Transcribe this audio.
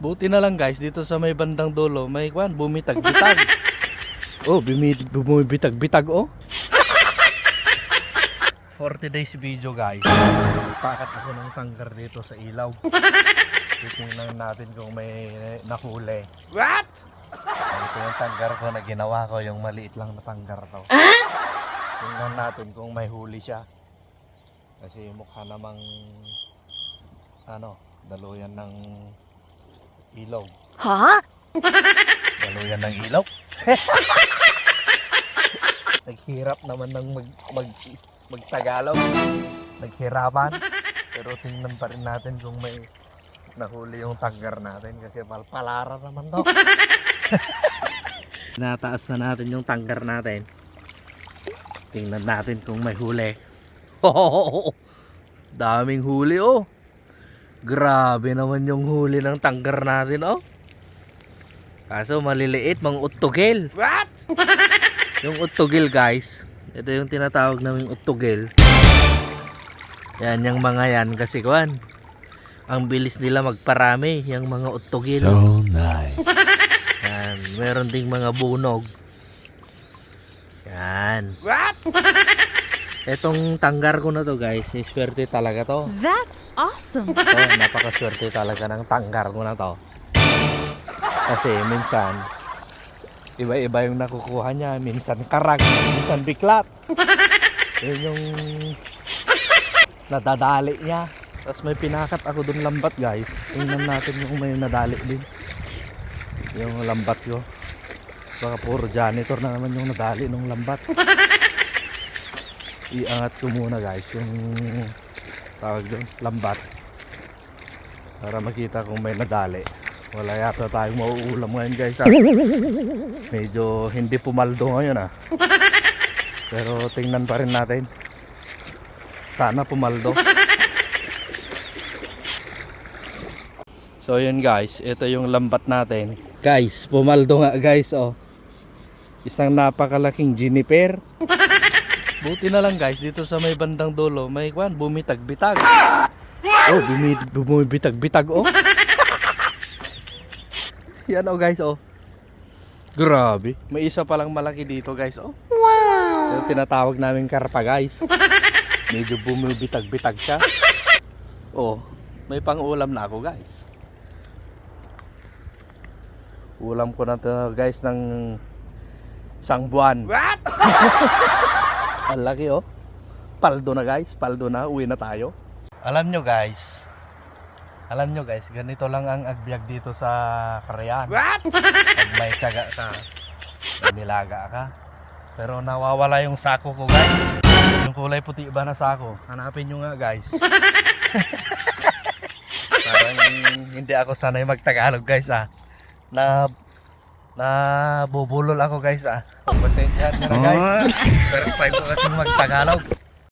Buti na lang guys, dito sa may bandang dulo, may kwan, bumitag-bitag. Oh, bumibitag-bitag oh. 40 days video guys. Pakat ako ng tanggar dito sa ilaw. Titingnan natin kung may nahuli. What? Ito yung tanggar ko na ginawa ko, yung maliit lang na tanggar to. Tingnan natin kung may huli siya. Kasi mukha namang daluyan ng ilog. Ha? Daluyan ng ilog? Naghirap naman ng magtagalog. Naghirapan. Pero tingnan pa rin natin kung may nahuli yung tanggar natin kasi palpalara naman to. Nataas na natin yung tanggar natin. Tingnan natin kung may huli. Daming huli oh. Grabe naman yung huli ng tanggar natin oh. Kaso maliliit, mga uttogel. What? Yung uttogel guys, ito yung tinatawag naming uttogel. Yan yung mga yan kasi kuan. Ang bilis nila magparami, yung mga uttogel. So nice. Yan, meron ding mga bunog. Yan. What? Etong tanggar ko na to guys, swerte talaga to. That's awesome. Ito, napakaswerte talaga ng tanggar ko na to. Kasi minsan, iba-iba yung nakukuha niya. Minsan karag, minsan biklat. Yun yung nadadali niya. Tapos may pinakat ako dun lambat guys. Tingnan natin yung may nadali din. Yung lambat ko. Baka puro janitor na naman yung nadali ng lambat. Iangat ko muna guys yung tawag doon, lambat. Para makita kung may nadali. Wala yata tayong mauulam ngayon guys ha. Medyo hindi pumaldo ngayon ha. Pero tingnan pa rin natin. Sana pumaldo. So yun guys, ito yung lambat natin. Guys, pumaldo nga guys oh. Isang napakalaking juniper. Buti na lang guys, dito sa may bandang dulo, may kwan, bumitag-bitag. Oh, bumibitag-bitag oh. Yan oh guys oh. Grabe, may isa palang malaki dito guys oh. Wow. Yung tinatawag namin karpa guys. Medyo bumibitag-bitag siya. Oh, may pang-ulam na ako guys. Ulam ko na to guys ng isang buwan. What? Ang laki oh. Paldo na guys, paldo na, uwi na tayo. Alam nyo guys, ganito lang ang agbyag dito sa Carayan. What? Pag may tiyaga ka, may nilaga ka. Pero nawawala yung sako ko guys. Yung kulay puti ba na sako? Hanapin nyo nga guys. Parang hindi ako sanay magtagalog guys ah. Bubulol ako guys ah. Pasensyahan nyo na guys. First time ko kasi magtagalog.